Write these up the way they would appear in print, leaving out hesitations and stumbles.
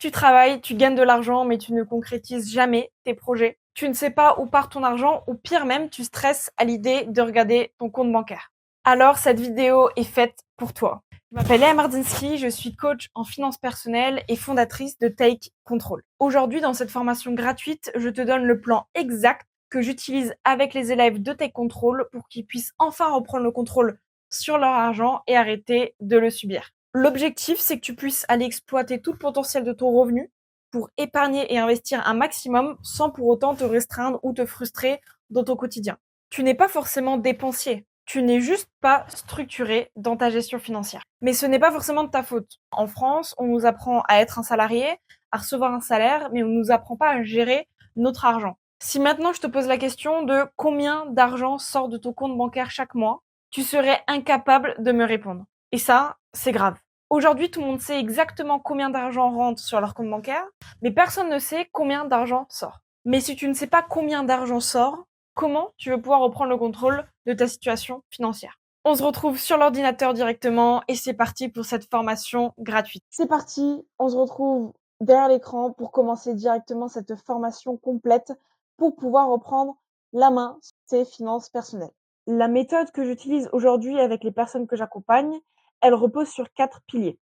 Tu travailles, tu gagnes de l'argent, mais tu ne concrétises jamais tes projets. Tu ne sais pas où part ton argent ou pire même, tu stresses à l'idée de regarder ton compte bancaire. Alors cette vidéo est faite pour toi. Je m'appelle Léa Mardinsky, je suis coach en finances personnelles et fondatrice de Take Control. Aujourd'hui, dans cette formation gratuite, je te donne le plan exact que j'utilise avec les élèves de Take Control pour qu'ils puissent enfin reprendre le contrôle sur leur argent et arrêter de le subir. L'objectif, c'est que tu puisses aller exploiter tout le potentiel de ton revenu pour épargner et investir un maximum sans pour autant te restreindre ou te frustrer dans ton quotidien. Tu n'es pas forcément dépensier, tu n'es juste pas structuré dans ta gestion financière. Mais ce n'est pas forcément de ta faute. En France, on nous apprend à être un salarié, à recevoir un salaire, mais on ne nous apprend pas à gérer notre argent. Si maintenant je te pose la question de combien d'argent sort de ton compte bancaire chaque mois, tu serais incapable de me répondre. Et ça, c'est grave. Aujourd'hui, tout le monde sait exactement combien d'argent rentre sur leur compte bancaire, mais personne ne sait combien d'argent sort. Mais si tu ne sais pas combien d'argent sort, comment tu veux pouvoir reprendre le contrôle de ta situation financière? On se retrouve sur l'ordinateur directement et c'est parti pour cette formation gratuite. C'est parti, on se retrouve derrière l'écran pour commencer directement cette formation complète pour pouvoir reprendre la main sur tes finances personnelles. La méthode que j'utilise aujourd'hui avec les personnes que j'accompagne, elle repose sur 4 piliers.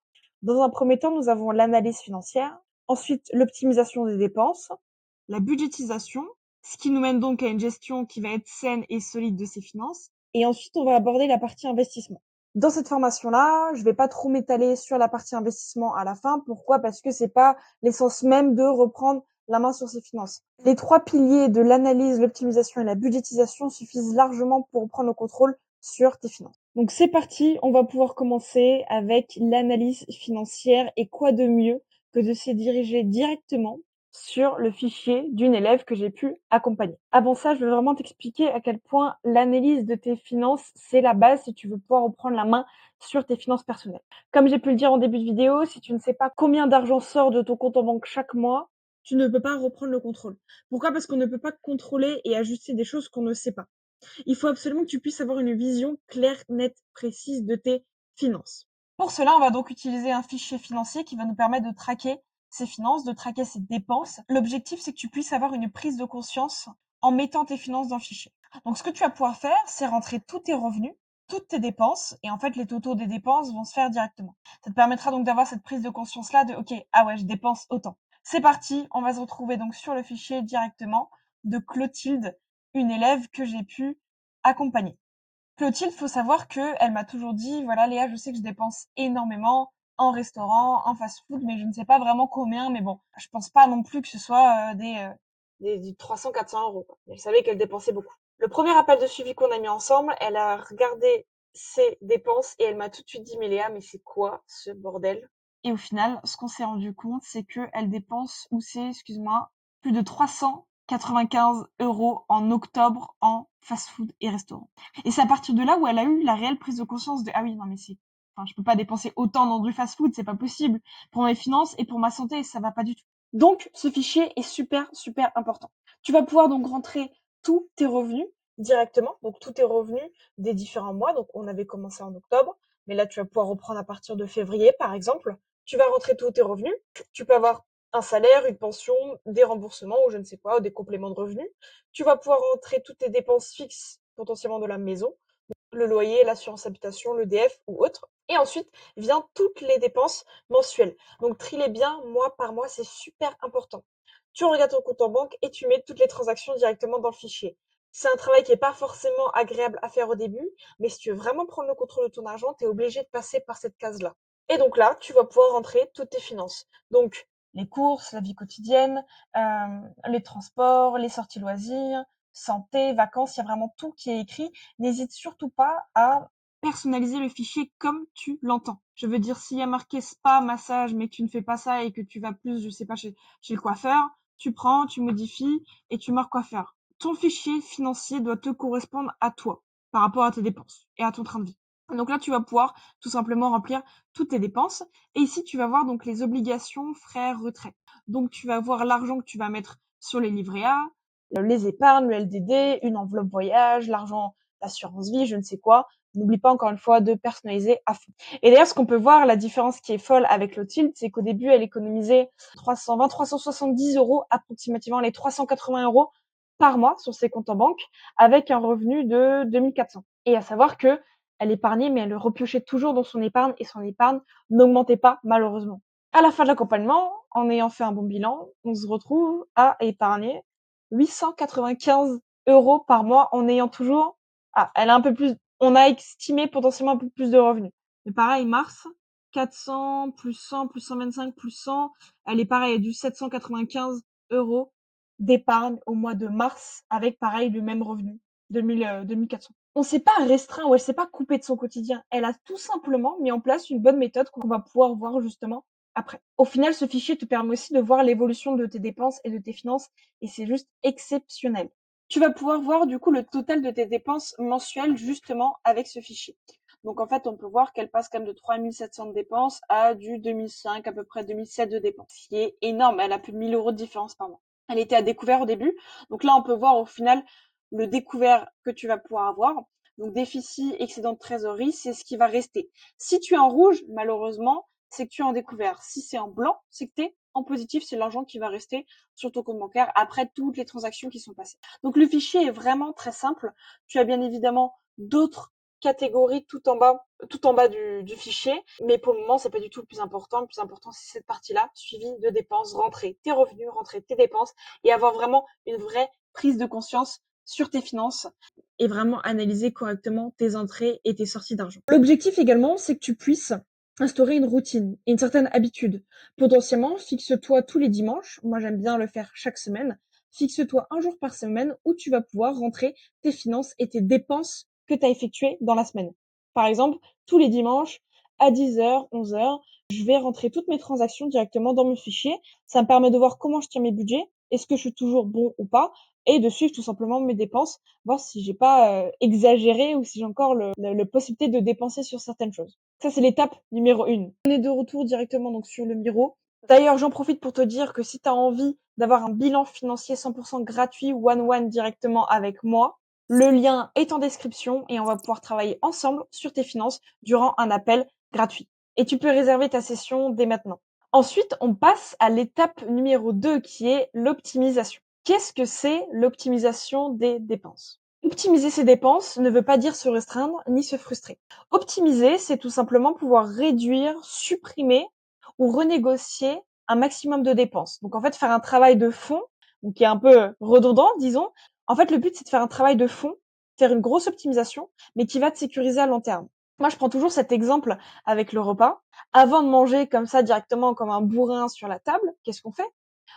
Dans un premier temps, nous avons l'analyse financière, ensuite l'optimisation des dépenses, la budgétisation, ce qui nous mène donc à une gestion qui va être saine et solide de ses finances, et ensuite on va aborder la partie investissement. Dans cette formation-là, je vais pas trop m'étaler sur la partie investissement à la fin. Pourquoi? Parce que c'est pas l'essence même de reprendre la main sur ses finances. Les 3 piliers de l'analyse, l'optimisation et la budgétisation suffisent largement pour reprendre le contrôle sur tes finances. Donc c'est parti, on va pouvoir commencer avec l'analyse financière et quoi de mieux que de se diriger directement sur le fichier d'une élève que j'ai pu accompagner. Avant ça, je vais vraiment t'expliquer à quel point l'analyse de tes finances, c'est la base si tu veux pouvoir reprendre la main sur tes finances personnelles. Comme j'ai pu le dire en début de vidéo, si tu ne sais pas combien d'argent sort de ton compte en banque chaque mois, tu ne peux pas reprendre le contrôle. Pourquoi? Parce qu'on ne peut pas contrôler et ajuster des choses qu'on ne sait pas. Il faut absolument que tu puisses avoir une vision claire, nette, précise de tes finances. Pour cela, on va donc utiliser un fichier financier qui va nous permettre de traquer ses finances, de traquer ses dépenses. L'objectif, c'est que tu puisses avoir une prise de conscience en mettant tes finances dans le fichier. Donc, ce que tu vas pouvoir faire, c'est rentrer tous tes revenus, toutes tes dépenses, et en fait, les totaux des dépenses vont se faire directement. Ça te permettra donc d'avoir cette prise de conscience-là de, OK, ah ouais, je dépense autant. C'est parti, on va se retrouver donc sur le fichier directement de Clotilde, une élève que j'ai pu accompagner. Clotilde, faut savoir que elle m'a toujours dit, voilà Léa, je sais que je dépense énormément en restaurant, en fast-food, mais je ne sais pas vraiment combien. Mais bon, je pense pas non plus que ce soit des 300-400 €, quoi. Elle savait qu'elle dépensait beaucoup. Le premier appel de suivi qu'on a mis ensemble, elle a regardé ses dépenses et elle m'a tout de suite dit, mais Léa, mais c'est quoi ce bordel? Et au final, ce qu'on s'est rendu compte, c'est qu'elle dépense, ou c'est, excuse-moi, plus de 395 € en octobre en fast-food et restaurant. Et c'est à partir de là où elle a eu la réelle prise de conscience de ah oui, non mais c'est enfin je peux pas dépenser autant dans du fast-food, c'est pas possible pour mes finances et pour ma santé, ça va pas du tout. Donc ce fichier est super super important. Tu vas pouvoir donc rentrer tous tes revenus directement, donc tous tes revenus des différents mois. Donc on avait commencé en octobre, mais là tu vas pouvoir reprendre à partir de février par exemple. Tu vas rentrer tous tes revenus, tu peux avoir un salaire, une pension, des remboursements ou je ne sais quoi, ou des compléments de revenus. Tu vas pouvoir rentrer toutes tes dépenses fixes potentiellement de la maison, le loyer, l'assurance habitation, l'EDF ou autre. Et ensuite vient toutes les dépenses mensuelles. Donc trie-les bien mois par mois, c'est super important. Tu regardes ton compte en banque et tu mets toutes les transactions directement dans le fichier. C'est un travail qui n'est pas forcément agréable à faire au début, mais si tu veux vraiment prendre le contrôle de ton argent, tu es obligé de passer par cette case-là. Et donc là, tu vas pouvoir rentrer toutes tes finances. Donc les courses, la vie quotidienne, les transports, les sorties loisirs, santé, vacances, il y a vraiment tout qui est écrit. N'hésite surtout pas à personnaliser le fichier comme tu l'entends. Je veux dire, s'il y a marqué spa, massage, mais que tu ne fais pas ça et que tu vas plus, je sais pas, chez le coiffeur, tu prends, tu modifies et tu marques coiffeur. Ton fichier financier doit te correspondre à toi par rapport à tes dépenses et à ton train de vie. Donc là, tu vas pouvoir tout simplement remplir toutes tes dépenses. Et ici, tu vas voir donc les obligations, frais, retraits. Donc, tu vas voir l'argent que tu vas mettre sur les livrets A, les épargnes, le LDD, une enveloppe voyage, l'argent d'assurance vie, je ne sais quoi. N'oublie pas encore une fois de personnaliser à fond. Et d'ailleurs, ce qu'on peut voir, la différence qui est folle avec Lotilt, c'est qu'au début, elle économisait 320, 370 euros, approximativement les 380 euros par mois sur ses comptes en banque, avec un revenu de 2400. Et à savoir que elle épargnait, mais elle repiochait toujours dans son épargne et son épargne n'augmentait pas, malheureusement. À la fin de l'accompagnement, en ayant fait un bon bilan, on se retrouve à épargner 895 euros par mois en ayant toujours, elle a un peu plus, on a estimé potentiellement un peu plus de revenus. Mais pareil, mars, 400, plus 100, plus 125, plus 100, elle est pareil, du 795 euros d'épargne au mois de mars avec pareil le même revenu, 2400. On s'est pas restreint ou elle s'est pas coupée de son quotidien. Elle a tout simplement mis en place une bonne méthode qu'on va pouvoir voir justement après. Au final, ce fichier te permet aussi de voir l'évolution de tes dépenses et de tes finances et c'est juste exceptionnel. Tu vas pouvoir voir du coup le total de tes dépenses mensuelles justement avec ce fichier. Donc en fait, on peut voir qu'elle passe quand même de 3700 de dépenses à du 2005, à peu près 2007 de dépenses, ce qui est énorme. Elle a plus de 1000 euros de différence par mois. Elle était à découvert au début. Donc là, on peut voir au final le découvert que tu vas pouvoir avoir. Donc déficit, excédent de trésorerie, c'est ce qui va rester. Si tu es en rouge, malheureusement, c'est que tu es en découvert. Si c'est en blanc, c'est que tu es en positif, c'est l'argent qui va rester sur ton compte bancaire après toutes les transactions qui sont passées. Donc le fichier est vraiment très simple. Tu as bien évidemment d'autres catégories tout en bas du fichier, mais pour le moment c'est pas du tout le plus important. Le plus important c'est cette partie-là, suivi de dépenses, rentrer tes revenus, rentrer tes dépenses et avoir vraiment une vraie prise de conscience sur tes finances et vraiment analyser correctement tes entrées et tes sorties d'argent. L'objectif également, c'est que tu puisses instaurer une routine et une certaine habitude. Potentiellement, fixe-toi tous les dimanches, moi j'aime bien le faire chaque semaine, fixe-toi un jour par semaine où tu vas pouvoir rentrer tes finances et tes dépenses que tu as effectuées dans la semaine. Par exemple, tous les dimanches à 10h, 11h, je vais rentrer toutes mes transactions directement dans mon fichier. Ça me permet de voir comment je tiens mes budgets, est-ce que je suis toujours bon ou pas, et de suivre tout simplement mes dépenses, voir si j'ai pas exagéré ou si j'ai encore la possibilité de dépenser sur certaines choses. Ça, c'est l'étape numéro 1. On est de retour directement donc sur le Miro. D'ailleurs, j'en profite pour te dire que si tu as envie d'avoir un bilan financier 100% gratuit one-one directement avec moi, le lien est en description et on va pouvoir travailler ensemble sur tes finances durant un appel gratuit. Et tu peux réserver ta session dès maintenant. Ensuite, on passe à l'étape numéro 2 qui est l'optimisation. Qu'est-ce que c'est l'optimisation des dépenses? Optimiser ses dépenses ne veut pas dire se restreindre ni se frustrer. Optimiser, c'est tout simplement pouvoir réduire, supprimer ou renégocier un maximum de dépenses. Donc en fait, faire un travail de fond, donc qui est un peu redondant, disons. En fait, le but, c'est de faire un travail de fond, faire une grosse optimisation, mais qui va te sécuriser à long terme. Moi, je prends toujours cet exemple avec le repas. Avant de manger comme ça directement comme un bourrin sur la table, qu'est-ce qu'on fait?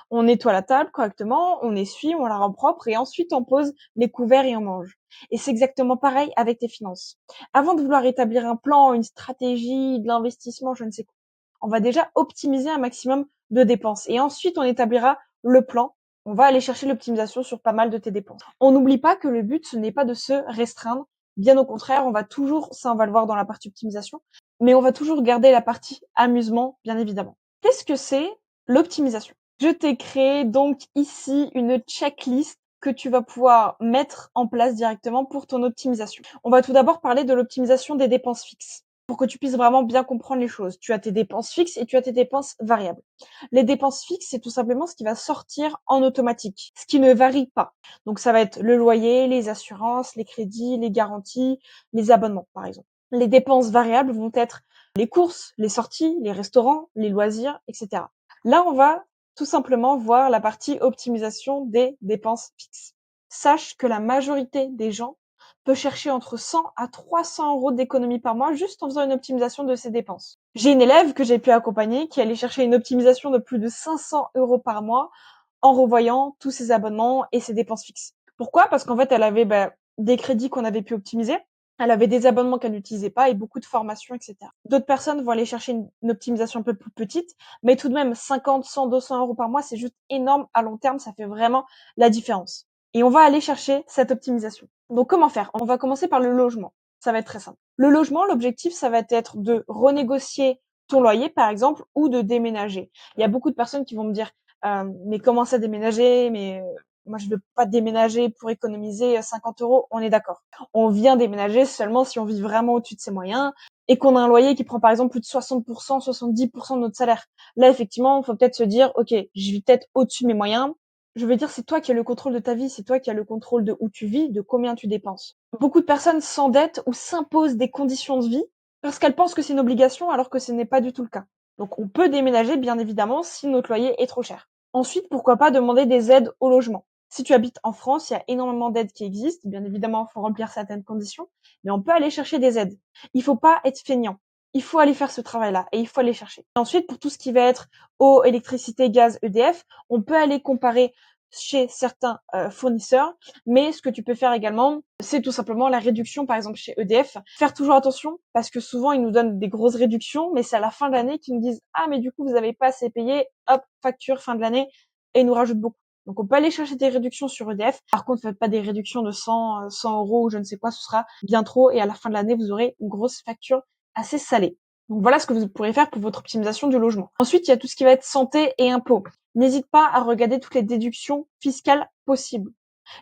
On nettoie la table correctement, on essuie, on la rend propre et ensuite on pose les couverts et on mange. Et c'est exactement pareil avec tes finances. Avant de vouloir établir un plan, une stratégie, de l'investissement, je ne sais quoi, on va déjà optimiser un maximum de dépenses et ensuite on établira le plan. On va aller chercher l'optimisation sur pas mal de tes dépenses. On n'oublie pas que le but, ce n'est pas de se restreindre. Bien au contraire, on va toujours, ça on va le voir dans la partie optimisation, mais on va toujours garder la partie amusement, bien évidemment. Qu'est-ce que c'est l'optimisation? Je t'ai créé donc ici une checklist que tu vas pouvoir mettre en place directement pour ton optimisation. On va tout d'abord parler de l'optimisation des dépenses fixes pour que tu puisses vraiment bien comprendre les choses. Tu as tes dépenses fixes et tu as tes dépenses variables. Les dépenses fixes, c'est tout simplement ce qui va sortir en automatique, ce qui ne varie pas. Donc ça va être le loyer, les assurances, les crédits, les garanties, les abonnements par exemple. Les dépenses variables vont être les courses, les sorties, les restaurants, les loisirs, etc. Là, on va tout simplement voir la partie optimisation des dépenses fixes. Sache que la majorité des gens peut chercher entre 100 à 300 euros d'économie par mois juste en faisant une optimisation de ses dépenses. J'ai une élève que j'ai pu accompagner qui allait chercher une optimisation de plus de 500 euros par mois en revoyant tous ses abonnements et ses dépenses fixes. Pourquoi? Parce qu'en fait, elle avait des crédits qu'on avait pu optimiser. Elle avait des abonnements qu'elle n'utilisait pas et beaucoup de formations, etc. D'autres personnes vont aller chercher une optimisation un peu plus petite, mais tout de même 50, 100, 200 euros par mois, c'est juste énorme à long terme, ça fait vraiment la différence. Et on va aller chercher cette optimisation. Donc comment faire? On va commencer par le logement. Ça va être très simple. Le logement, l'objectif, ça va être de renégocier ton loyer, par exemple, ou de déménager. Il y a beaucoup de personnes qui vont me dire, mais comment ça déménager? Mais Moi, je veux pas déménager pour économiser 50 €, on est d'accord. On vient déménager seulement si on vit vraiment au-dessus de ses moyens et qu'on a un loyer qui prend par exemple plus de 60%, 70% de notre salaire. Là, effectivement, il faut peut-être se dire, OK, je vis peut-être au-dessus de mes moyens. Je veux dire, c'est toi qui as le contrôle de ta vie, c'est toi qui as le contrôle de où tu vis, de combien tu dépenses. Beaucoup de personnes s'endettent ou s'imposent des conditions de vie parce qu'elles pensent que c'est une obligation alors que ce n'est pas du tout le cas. Donc on peut déménager bien évidemment si notre loyer est trop cher. Ensuite, pourquoi pas demander des aides au logement. Si tu habites en France, il y a énormément d'aides qui existent. Bien évidemment, il faut remplir certaines conditions, mais on peut aller chercher des aides. Il faut pas être feignant. Il faut aller faire ce travail-là et il faut aller chercher. Ensuite, pour tout ce qui va être eau, électricité, gaz, EDF, on peut aller comparer chez certains fournisseurs, mais ce que tu peux faire également, c'est tout simplement la réduction, par exemple chez EDF. Faire toujours attention, parce que souvent ils nous donnent des grosses réductions, mais c'est à la fin de l'année qu'ils nous disent «Ah mais du coup vous avez pas assez payé, hop, facture fin de l'année», et ils nous rajoutent beaucoup. Donc on peut aller chercher des réductions sur EDF. Par contre, faites pas des réductions de 100 € ou je ne sais quoi, ce sera bien trop, et à la fin de l'année vous aurez une grosse facture assez salée. Donc voilà ce que vous pourrez faire pour votre optimisation du logement. Ensuite, il y a tout ce qui va être santé et impôts. N'hésite pas à regarder toutes les déductions fiscales possibles.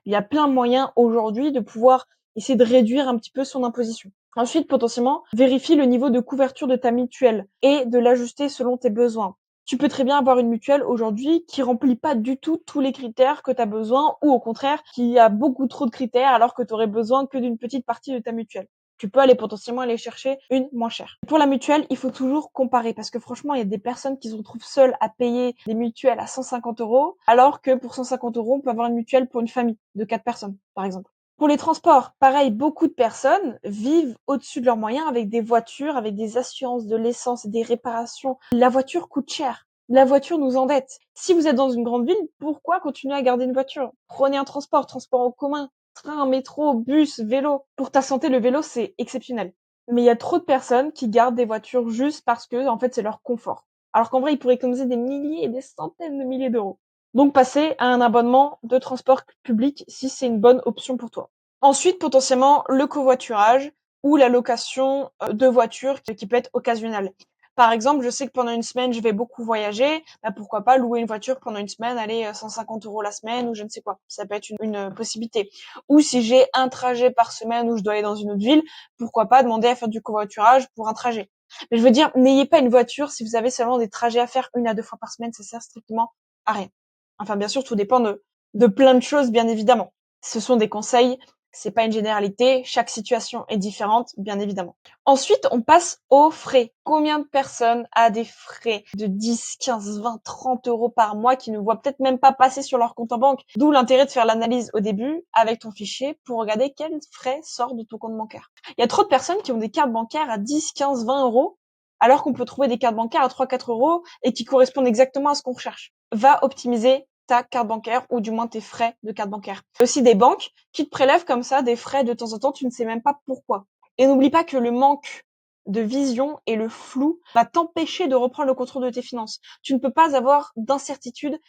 Il y a plein de moyens aujourd'hui de pouvoir essayer de réduire un petit peu son imposition. Ensuite, potentiellement, vérifie le niveau de couverture de ta mutuelle et de l'ajuster selon tes besoins. Tu peux très bien avoir une mutuelle aujourd'hui qui remplit pas du tout tous les critères que tu as besoin, ou au contraire, qui a beaucoup trop de critères alors que tu aurais besoin que d'une petite partie de ta mutuelle. Tu peux aller potentiellement aller chercher une moins chère. Pour la mutuelle, il faut toujours comparer parce que franchement, il y a des personnes qui se retrouvent seules à payer des mutuelles à 150 €, alors que pour 150 €, on peut avoir une mutuelle pour une famille de 4 personnes, par exemple. Pour les transports, pareil, beaucoup de personnes vivent au-dessus de leurs moyens avec des voitures, avec des assurances, de l'essence, des réparations. La voiture coûte cher. La voiture nous endette. Si vous êtes dans une grande ville, pourquoi continuer à garder une voiture? Prenez un transport en commun, train, métro, bus, vélo. Pour ta santé, le vélo, c'est exceptionnel. Mais il y a trop de personnes qui gardent des voitures juste parce que, en fait, c'est leur confort. Alors qu'en vrai, ils pourraient économiser des milliers et des centaines de milliers d'euros. Donc, passer à un abonnement de transport public si c'est une bonne option pour toi. Ensuite, potentiellement, le covoiturage ou la location de voitures qui peut être occasionnelle. Par exemple, je sais que pendant une semaine, je vais beaucoup voyager. Bah, pourquoi pas louer une voiture pendant une semaine, aller 150 € la semaine ou je ne sais quoi. Ça peut être une possibilité. Ou si j'ai un trajet par semaine où je dois aller dans une autre ville, pourquoi pas demander à faire du covoiturage pour un trajet. Mais je veux dire, n'ayez pas une voiture si vous avez seulement des trajets à faire 1 à 2 fois par semaine, ça sert strictement à rien. Enfin, bien sûr, tout dépend de plein de choses, bien évidemment. Ce sont des conseils, c'est pas une généralité, chaque situation est différente, bien évidemment. Ensuite, on passe aux frais. Combien de personnes a des frais de 10, 15, 20, 30 € par mois qui ne voient peut-être même pas passer sur leur compte en banque? D'où l'intérêt de faire l'analyse au début avec ton fichier pour regarder quels frais sortent de ton compte bancaire. Il y a trop de personnes qui ont des cartes bancaires à 10, 15, 20 € alors qu'on peut trouver des cartes bancaires à 3, 4 € et qui correspondent exactement à ce qu'on recherche. Va optimiser ta carte bancaire ou du moins tes frais de carte bancaire. Il y a aussi des banques qui te prélèvent comme ça des frais de temps en temps, tu ne sais même pas pourquoi. Et n'oublie pas que le manque de vision et le flou va t'empêcher de reprendre le contrôle de tes finances. Tu ne peux pas avoir d'incertitude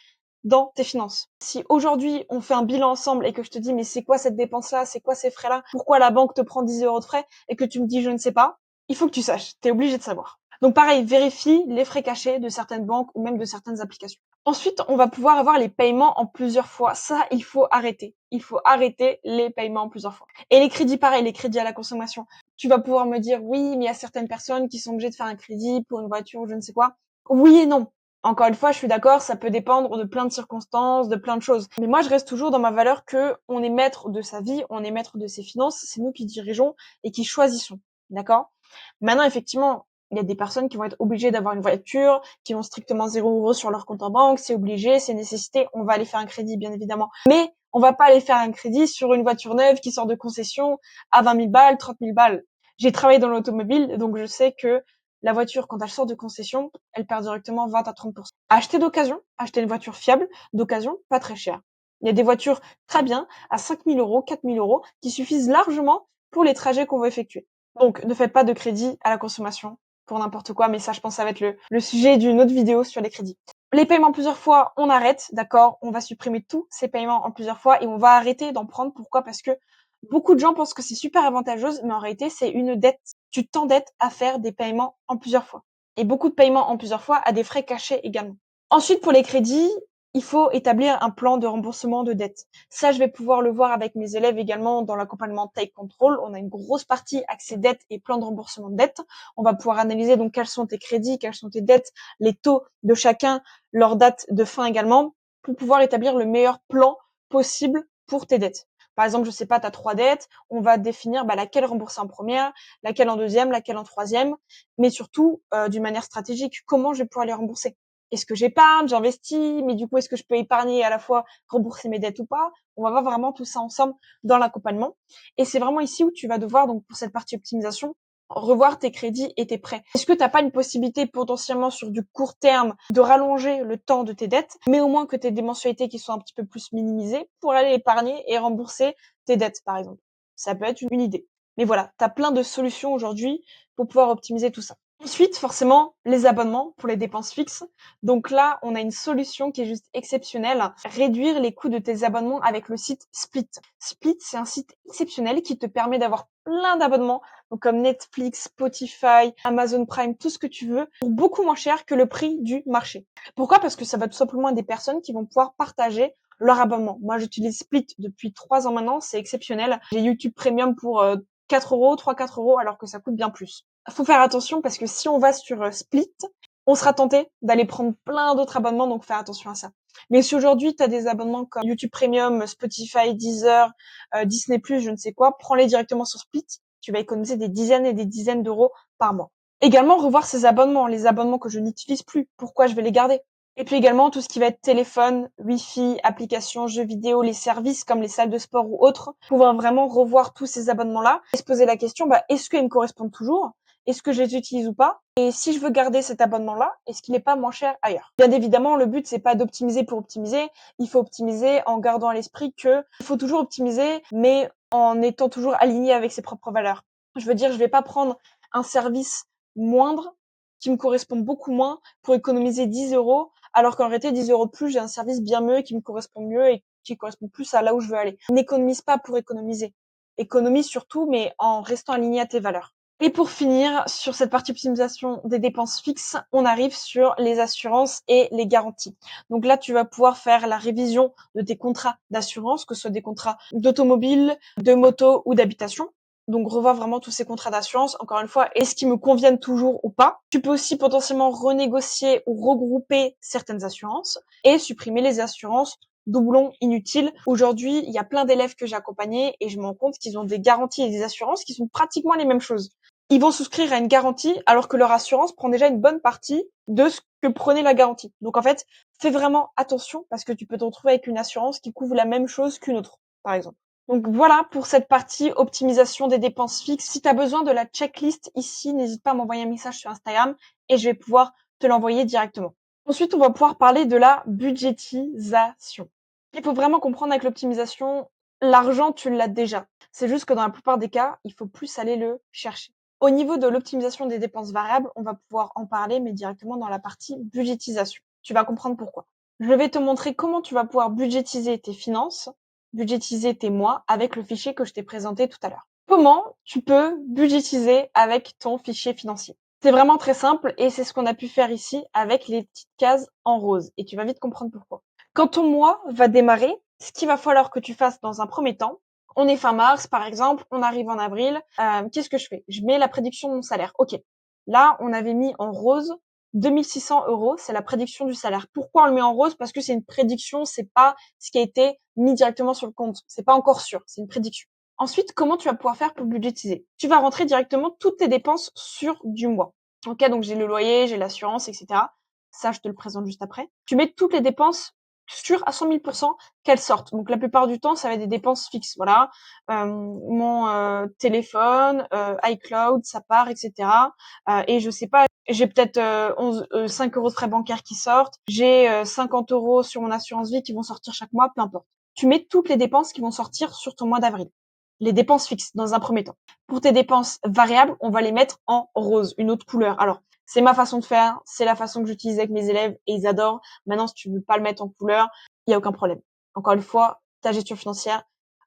dans tes finances. Si aujourd'hui on fait un bilan ensemble et que je te dis mais c'est quoi cette dépense-là, c'est quoi ces frais-là, pourquoi la banque te prend 10 € de frais et que tu me dis je ne sais pas, il faut que tu saches, tu es obligé de savoir. Donc pareil, vérifie les frais cachés de certaines banques ou même de certaines applications. Ensuite, on va pouvoir avoir les paiements en plusieurs fois. Ça, il faut arrêter. Il faut arrêter les paiements en plusieurs fois. Et les crédits, pareil, les crédits à la consommation. Tu vas pouvoir me dire, oui, mais il y a certaines personnes qui sont obligées de faire un crédit pour une voiture ou je ne sais quoi. Oui et non. Encore une fois, je suis d'accord, ça peut dépendre de plein de circonstances, de plein de choses. Mais moi, je reste toujours dans ma valeur que on est maître de sa vie, on est maître de ses finances, c'est nous qui dirigeons et qui choisissons. D'accord? Maintenant, effectivement, il y a des personnes qui vont être obligées d'avoir une voiture, qui ont strictement 0 € sur leur compte en banque, c'est obligé, c'est nécessité, on va aller faire un crédit, bien évidemment. Mais on va pas aller faire un crédit sur une voiture neuve qui sort de concession à 20 000 balles, 30 000 balles. J'ai travaillé dans l'automobile, donc je sais que la voiture, quand elle sort de concession, elle perd directement 20 à 30%. Acheter d'occasion, acheter une voiture fiable, d'occasion, pas très chère. Il y a des voitures très bien, à 5 000 €, 4 000 € qui suffisent largement pour les trajets qu'on veut effectuer. Donc, ne faites pas de crédit à la consommation pour n'importe quoi, mais ça, je pense, ça va être le sujet d'une autre vidéo sur les crédits. Les paiements en plusieurs fois, on arrête, d'accord? On va supprimer tous ces paiements en plusieurs fois et on va arrêter d'en prendre. Pourquoi? Parce que beaucoup de gens pensent que c'est super avantageuse, mais en réalité, c'est une dette. Tu t'endettes à faire des paiements en plusieurs fois. Et beaucoup de paiements en plusieurs fois à des frais cachés également. Ensuite, pour les crédits, il faut établir un plan de remboursement de dette. Ça, je vais pouvoir le voir avec mes élèves également dans l'accompagnement Take Control. On a une grosse partie accès dette et plan de remboursement de dette. On va pouvoir analyser donc quels sont tes crédits, quelles sont tes dettes, les taux de chacun, leur date de fin également, pour pouvoir établir le meilleur plan possible pour tes dettes. Par exemple, je sais pas, tu as 3 dettes, on va définir laquelle rembourser en première, laquelle en deuxième, laquelle en troisième, mais surtout d'une manière stratégique, comment je vais pouvoir les rembourser. Est-ce que j'épargne, j'investis, mais du coup, est-ce que je peux épargner et à la fois rembourser mes dettes ou pas? On va voir vraiment tout ça ensemble dans l'accompagnement. Et c'est vraiment ici où tu vas devoir, donc pour cette partie optimisation, revoir tes crédits et tes prêts. Est-ce que tu n'as pas une possibilité potentiellement sur du court terme de rallonger le temps de tes dettes, mais au moins que tu aies des mensualités qui soient un petit peu plus minimisées pour aller épargner et rembourser tes dettes, par exemple? Ça peut être une idée. Mais voilà, tu as plein de solutions aujourd'hui pour pouvoir optimiser tout ça. Ensuite, forcément, les abonnements pour les dépenses fixes. Donc là, on a une solution qui est juste exceptionnelle. Réduire les coûts de tes abonnements avec le site Split. Split, c'est un site exceptionnel qui te permet d'avoir plein d'abonnements, donc comme Netflix, Spotify, Amazon Prime, tout ce que tu veux, pour beaucoup moins cher que le prix du marché. Pourquoi? Parce que ça va tout simplement être des personnes qui vont pouvoir partager leur abonnement. Moi, j'utilise Split depuis 3 ans maintenant, c'est exceptionnel. J'ai YouTube Premium pour 4 euros, 3-4 euros, alors que ça coûte bien plus. Faut faire attention parce que si on va sur Split, on sera tenté d'aller prendre plein d'autres abonnements, donc faire attention à ça. Mais si aujourd'hui tu as des abonnements comme YouTube Premium, Spotify, Deezer, Disney+, je ne sais quoi, prends-les directement sur Split, tu vas économiser des dizaines et des dizaines d'euros par mois. Également, revoir ces abonnements, les abonnements que je n'utilise plus, pourquoi je vais les garder? Et puis également, tout ce qui va être téléphone, Wi-Fi, applications, jeux vidéo, les services comme les salles de sport ou autres, pouvoir vraiment revoir tous ces abonnements-là et se poser la question, est-ce qu'ils me correspondent toujours? Est-ce que je les utilise ou pas? Et si je veux garder cet abonnement-là, est-ce qu'il n'est pas moins cher ailleurs? Bien évidemment, le but, c'est pas d'optimiser pour optimiser. Il faut optimiser en gardant à l'esprit que il faut toujours optimiser, mais en étant toujours aligné avec ses propres valeurs. Je veux dire, je vais pas prendre un service moindre qui me correspond beaucoup moins pour économiser 10 euros, alors qu'en réalité, 10 euros de plus, j'ai un service bien mieux qui me correspond mieux et qui correspond plus à là où je veux aller. N'économise pas pour économiser. Économise surtout, mais en restant aligné à tes valeurs. Et pour finir, sur cette partie optimisation des dépenses fixes, on arrive sur les assurances et les garanties. Donc là, tu vas pouvoir faire la révision de tes contrats d'assurance, que ce soit des contrats d'automobile, de moto ou d'habitation. Donc revoir vraiment tous ces contrats d'assurance, encore une fois, est-ce qu'ils me conviennent toujours ou pas. Tu peux aussi potentiellement renégocier ou regrouper certaines assurances et supprimer les assurances doublons inutiles. Aujourd'hui, il y a plein d'élèves que j'ai accompagnés et je me rends compte qu'ils ont des garanties et des assurances qui sont pratiquement les mêmes choses. Ils vont souscrire à une garantie alors que leur assurance prend déjà une bonne partie de ce que prenait la garantie. Donc en fait, fais vraiment attention parce que tu peux te retrouver avec une assurance qui couvre la même chose qu'une autre, par exemple. Donc voilà pour cette partie optimisation des dépenses fixes. Si tu as besoin de la checklist ici, n'hésite pas à m'envoyer un message sur Instagram et je vais pouvoir te l'envoyer directement. Ensuite, on va pouvoir parler de la budgétisation. Il faut vraiment comprendre avec l'optimisation, l'argent, tu l'as déjà. C'est juste que dans la plupart des cas, il faut plus aller le chercher. Au niveau de l'optimisation des dépenses variables, on va pouvoir en parler, mais directement dans la partie budgétisation. Tu vas comprendre pourquoi. Je vais te montrer comment tu vas pouvoir budgétiser tes finances, budgétiser tes mois avec le fichier que je t'ai présenté tout à l'heure. Comment tu peux budgétiser avec ton fichier financier? C'est vraiment très simple et c'est ce qu'on a pu faire ici avec les petites cases en rose. Et tu vas vite comprendre pourquoi. Quand ton mois va démarrer, ce qu'il va falloir que tu fasses dans un premier temps, on est fin mars par exemple, on arrive en avril, qu'est-ce que je fais? Je mets la prédiction de mon salaire. Ok, là on avait mis en rose 2600 euros, c'est la prédiction du salaire. Pourquoi on le met en rose? Parce que c'est une prédiction, c'est pas ce qui a été mis directement sur le compte. C'est pas encore sûr, c'est une prédiction. Ensuite, comment tu vas pouvoir faire pour budgétiser? Tu vas rentrer directement toutes tes dépenses sur du mois. Ok, donc j'ai le loyer, j'ai l'assurance, etc. Ça, je te le présente juste après. Tu mets toutes les dépenses sûres à 100 000% qu'elles sortent. Donc la plupart du temps, ça va être des dépenses fixes. Voilà, mon téléphone, iCloud, ça part, etc. Et je sais pas, j'ai peut-être 5 euros de frais bancaires qui sortent. J'ai 50 euros sur mon assurance vie qui vont sortir chaque mois, peu importe. Tu mets toutes les dépenses qui vont sortir sur ton mois d'avril. Les dépenses fixes dans un premier temps. Pour tes dépenses variables, on va les mettre en rose, une autre couleur. Alors, c'est ma façon de faire, c'est la façon que j'utilise avec mes élèves et ils adorent. Maintenant, si tu veux pas le mettre en couleur, il y a aucun problème. Encore une fois, ta gestion financière,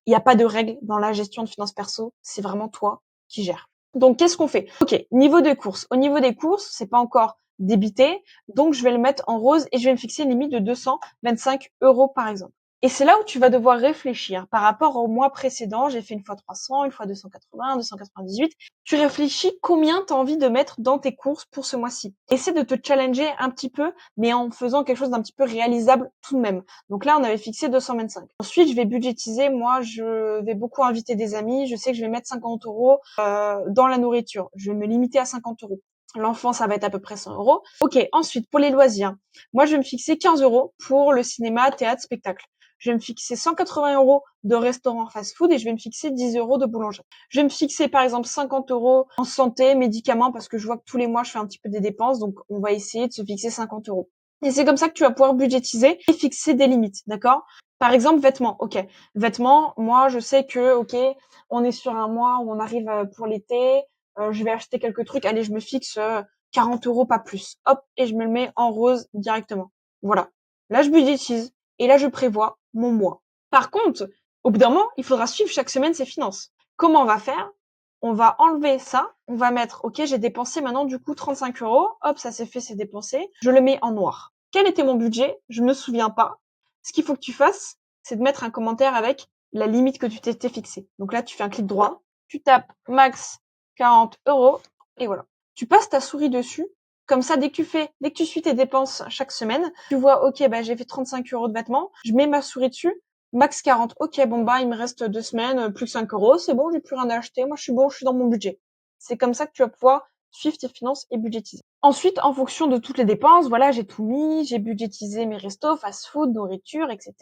il n'y a pas de règle dans la gestion de finances perso, c'est vraiment toi qui gères. Donc, qu'est-ce qu'on fait? Ok, niveau des courses. Au niveau des courses, c'est pas encore débité, donc je vais le mettre en rose et je vais me fixer une limite de 225 € par exemple. Et c'est là où tu vas devoir réfléchir. Par rapport au mois précédent, j'ai fait une fois 300, une fois 280, 298. Tu réfléchis combien tu as envie de mettre dans tes courses pour ce mois-ci. Essaie de te challenger un petit peu, mais en faisant quelque chose d'un petit peu réalisable tout de même. Donc là, on avait fixé 225. Ensuite, je vais budgétiser. Moi, je vais beaucoup inviter des amis. Je sais que je vais mettre 50 € dans la nourriture. Je vais me limiter à 50 €. L'enfant, ça va être à peu près 100 €. Ok, ensuite, pour les loisirs, moi, je vais me fixer 15 € pour le cinéma, théâtre, spectacle. Je vais me fixer 180 € de restaurant fast-food et je vais me fixer 10 € de boulangerie. Je vais me fixer, par exemple, 50 € en santé, médicaments, parce que je vois que tous les mois, je fais un petit peu des dépenses, donc on va essayer de se fixer 50 €. Et c'est comme ça que tu vas pouvoir budgétiser et fixer des limites, d'accord? Par exemple, vêtements. Ok, vêtements, moi, je sais que, ok, on est sur un mois où on arrive pour l'été, je vais acheter quelques trucs, allez, je me fixe 40 €, pas plus. Hop, et je me le mets en rose directement. Voilà. Là, je budgétise et là, je prévois mon mois. Par contre, au bout d'un moment, il faudra suivre chaque semaine ses finances. Comment on va faire? On va enlever ça, on va mettre, ok, j'ai dépensé maintenant du coup 35 €, hop, ça c'est fait, c'est dépensé, je le mets en noir. Quel était mon budget? Je me souviens pas. Ce qu'il faut que tu fasses, c'est de mettre un commentaire avec la limite que tu t'étais fixée. Donc là, tu fais un clic droit, tu tapes max 40 € et voilà. Tu passes ta souris dessus. Comme ça, dès que tu suis tes dépenses chaque semaine, tu vois, ok, bah, j'ai fait 35 € de vêtements, je mets ma souris dessus, max 40. Ok, bon, bah, il me reste 2 semaines, plus que 5 €, c'est bon, j'ai plus rien à acheter, moi, je suis bon, je suis dans mon budget. C'est comme ça que tu vas pouvoir suivre tes finances et budgétiser. Ensuite, en fonction de toutes les dépenses, voilà, j'ai tout mis, j'ai budgétisé mes restos, fast-food, nourriture, etc.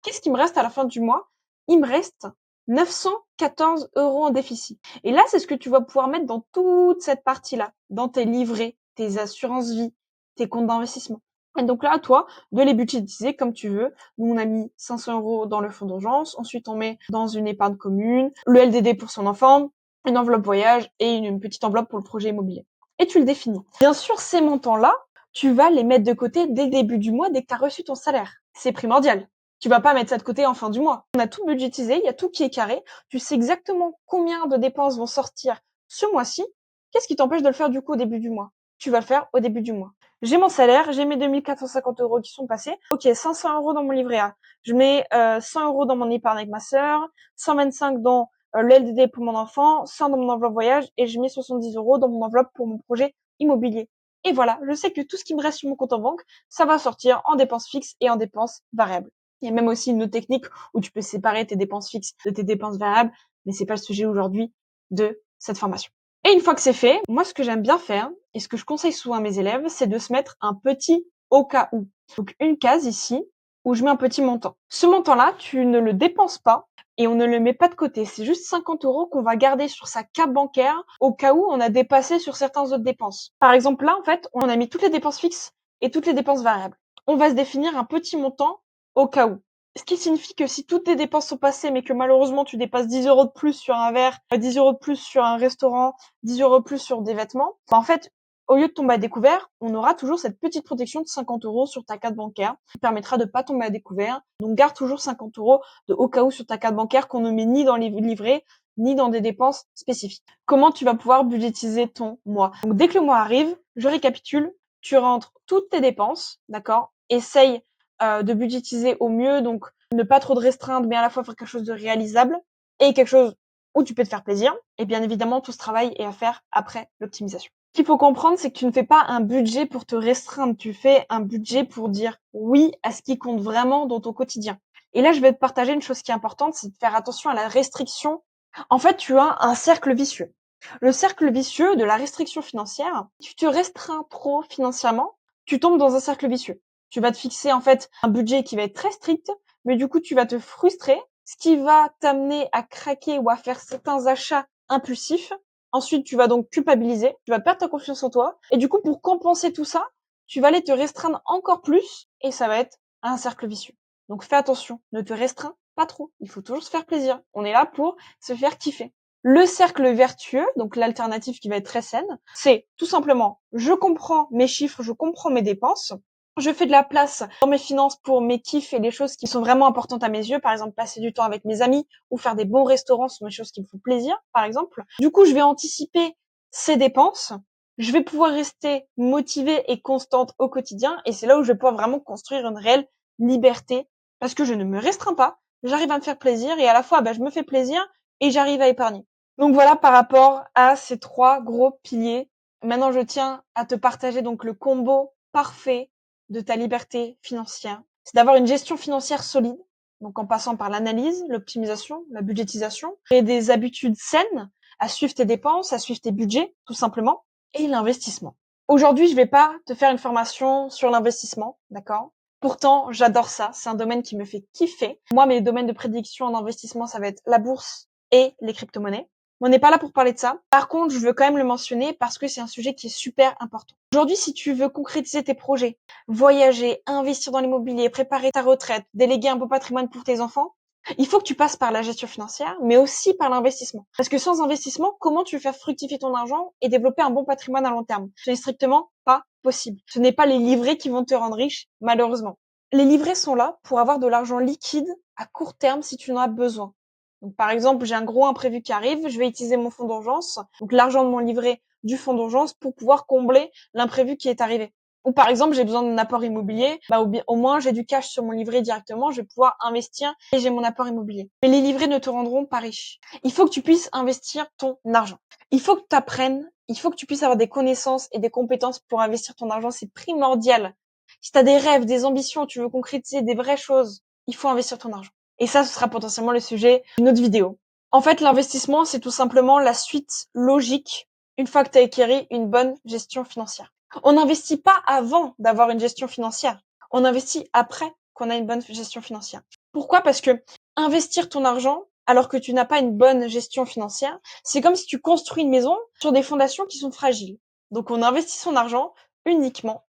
Qu'est-ce qui me reste à la fin du mois? Il me reste 914 € en déficit. Et là, c'est ce que tu vas pouvoir mettre dans toute cette partie-là, dans tes livrets, tes assurances vie, tes comptes d'investissement. Et donc là, à toi de les budgétiser comme tu veux. Nous, on a mis 500 € dans le fonds d'urgence. Ensuite, on met dans une épargne commune, le LDD pour son enfant, une enveloppe voyage et une petite enveloppe pour le projet immobilier. Et tu le définis. Bien sûr, ces montants-là, tu vas les mettre de côté dès le début du mois, dès que tu as reçu ton salaire. C'est primordial. Tu vas pas mettre ça de côté en fin du mois. On a tout budgétisé, il y a tout qui est carré. Tu sais exactement combien de dépenses vont sortir ce mois-ci. Qu'est-ce qui t'empêche de le faire du coup au début du mois? Tu vas le faire au début du mois. J'ai mon salaire, j'ai mes 2450 € qui sont passés. Ok, 500 € dans mon livret A. Je mets 100 € dans mon épargne avec ma sœur, 125 dans le LDD pour mon enfant, 100 dans mon enveloppe voyage et je mets 70 € dans mon enveloppe pour mon projet immobilier. Et voilà, je sais que tout ce qui me reste sur mon compte en banque, ça va sortir en dépenses fixes et en dépenses variables. Il y a même aussi une autre technique où tu peux séparer tes dépenses fixes de tes dépenses variables, mais c'est pas le sujet aujourd'hui de cette formation. Et une fois que c'est fait, moi, ce que j'aime bien faire, et ce que je conseille souvent à mes élèves, c'est de se mettre un petit au cas où. Donc, une case ici, où je mets un petit montant. Ce montant-là, tu ne le dépenses pas, et on ne le met pas de côté. C'est juste 50 € qu'on va garder sur sa carte bancaire au cas où on a dépassé sur certaines autres dépenses. Par exemple, là, en fait, on a mis toutes les dépenses fixes et toutes les dépenses variables. On va se définir un petit montant au cas où. Ce qui signifie que si toutes tes dépenses sont passées, mais que malheureusement tu dépasses 10 € de plus sur un verre, 10 € de plus sur un restaurant, 10 € de plus sur des vêtements, bah en fait, au lieu de tomber à découvert, on aura toujours cette petite protection de 50 € sur ta carte bancaire qui permettra de pas tomber à découvert. Donc garde toujours 50 € de au cas où sur ta carte bancaire qu'on ne met ni dans les livrets, ni dans des dépenses spécifiques. Comment tu vas pouvoir budgétiser ton mois? Donc dès que le mois arrive, je récapitule, tu rentres toutes tes dépenses, d'accord? Essaye de budgétiser au mieux, donc ne pas trop de restreindre, mais à la fois faire quelque chose de réalisable et quelque chose où tu peux te faire plaisir. Et bien évidemment, tout ce travail est à faire après l'optimisation. Ce qu'il faut comprendre, c'est que tu ne fais pas un budget pour te restreindre, tu fais un budget pour dire oui à ce qui compte vraiment dans ton quotidien. Et là, je vais te partager une chose qui est importante, c'est de faire attention à la restriction. En fait, tu as un cercle vicieux. Le cercle vicieux de la restriction financière, tu te restreins trop financièrement, tu tombes dans un cercle vicieux. Tu vas te fixer en fait un budget qui va être très strict, mais du coup tu vas te frustrer, ce qui va t'amener à craquer ou à faire certains achats impulsifs. Ensuite, tu vas donc culpabiliser, tu vas perdre ta confiance en toi, et du coup pour compenser tout ça, tu vas aller te restreindre encore plus, et ça va être un cercle vicieux. Donc fais attention, ne te restreins pas trop, il faut toujours se faire plaisir. On est là pour se faire kiffer. Le cercle vertueux, donc l'alternative qui va être très saine, c'est tout simplement, je comprends mes chiffres, je comprends mes dépenses, je fais de la place dans mes finances pour mes kiffs et les choses qui sont vraiment importantes à mes yeux, par exemple passer du temps avec mes amis ou faire des bons restaurants sont des choses qui me font plaisir, par exemple. Du coup, je vais anticiper ces dépenses, je vais pouvoir rester motivée et constante au quotidien et c'est là où je vais pouvoir vraiment construire une réelle liberté parce que je ne me restreins pas, j'arrive à me faire plaisir et à la fois, je me fais plaisir et j'arrive à épargner. Donc voilà par rapport à ces 3 gros piliers. Maintenant, je tiens à te partager donc le combo parfait de ta liberté financière. C'est d'avoir une gestion financière solide, donc en passant par l'analyse, l'optimisation, la budgétisation, et des habitudes saines à suivre tes dépenses, à suivre tes budgets, tout simplement, et l'investissement. Aujourd'hui, je vais pas te faire une formation sur l'investissement, d'accord? Pourtant, j'adore ça. C'est un domaine qui me fait kiffer. Moi, mes domaines de prédiction en investissement, ça va être la bourse et les crypto-monnaies. On n'est pas là pour parler de ça. Par contre, je veux quand même le mentionner parce que c'est un sujet qui est super important. Aujourd'hui, si tu veux concrétiser tes projets, voyager, investir dans l'immobilier, préparer ta retraite, déléguer un beau patrimoine pour tes enfants, il faut que tu passes par la gestion financière, mais aussi par l'investissement. Parce que sans investissement, comment tu veux faire fructifier ton argent et développer un bon patrimoine à long terme? Ce n'est strictement pas possible. Ce n'est pas les livrets qui vont te rendre riche, malheureusement. Les livrets sont là pour avoir de l'argent liquide à court terme si tu en as besoin. Donc, par exemple, j'ai un gros imprévu qui arrive, je vais utiliser mon fonds d'urgence, donc l'argent de mon livret du fonds d'urgence pour pouvoir combler l'imprévu qui est arrivé. Ou par exemple, j'ai besoin d'un apport immobilier, au moins j'ai du cash sur mon livret directement, je vais pouvoir investir et j'ai mon apport immobilier. Mais les livrets ne te rendront pas riche. Il faut que tu puisses investir ton argent. Il faut que tu apprennes, il faut que tu puisses avoir des connaissances et des compétences pour investir ton argent, c'est primordial. Si tu as des rêves, des ambitions, tu veux concrétiser des vraies choses, il faut investir ton argent. Et ça, ce sera potentiellement le sujet d'une autre vidéo. En fait, l'investissement, c'est tout simplement la suite logique une fois que tu as acquis une bonne gestion financière. On n'investit pas avant d'avoir une gestion financière. On investit après qu'on a une bonne gestion financière. Pourquoi? Parce que investir ton argent alors que tu n'as pas une bonne gestion financière, c'est comme si tu construis une maison sur des fondations qui sont fragiles. Donc on investit son argent uniquement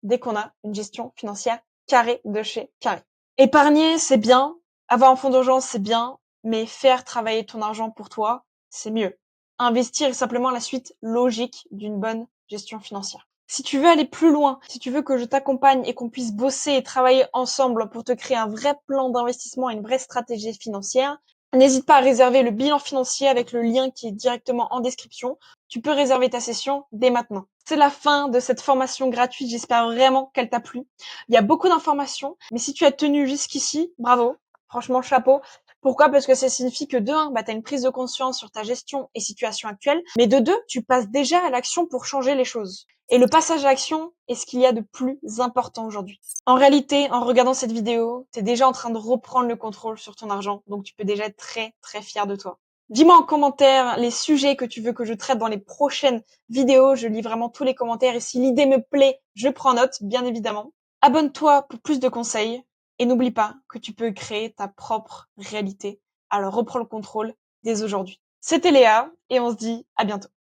dès qu'on a une gestion financière carré de chez carré. Épargner, c'est bien. Avoir un fonds d'urgence, c'est bien. Mais faire travailler ton argent pour toi, c'est mieux. Investir est simplement la suite logique d'une bonne gestion financière. Si tu veux aller plus loin, si tu veux que je t'accompagne et qu'on puisse bosser et travailler ensemble pour te créer un vrai plan d'investissement et une vraie stratégie financière, n'hésite pas à réserver le bilan financier avec le lien qui est directement en description. Tu peux réserver ta session dès maintenant. C'est la fin de cette formation gratuite. J'espère vraiment qu'elle t'a plu. Il y a beaucoup d'informations, mais si tu as tenu jusqu'ici, bravo. Franchement, chapeau. Pourquoi? Parce que ça signifie que de un, tu as une prise de conscience sur ta gestion et situation actuelle, mais de deux, tu passes déjà à l'action pour changer les choses. Et le passage à l'action est ce qu'il y a de plus important aujourd'hui. En réalité, en regardant cette vidéo, tu es déjà en train de reprendre le contrôle sur ton argent, donc tu peux déjà être très très fier de toi. Dis-moi en commentaire les sujets que tu veux que je traite dans les prochaines vidéos, je lis vraiment tous les commentaires et si l'idée me plaît, je prends note, bien évidemment. Abonne-toi pour plus de conseils. Et n'oublie pas que tu peux créer ta propre réalité. Alors reprends le contrôle dès aujourd'hui. C'était Léa et on se dit à bientôt.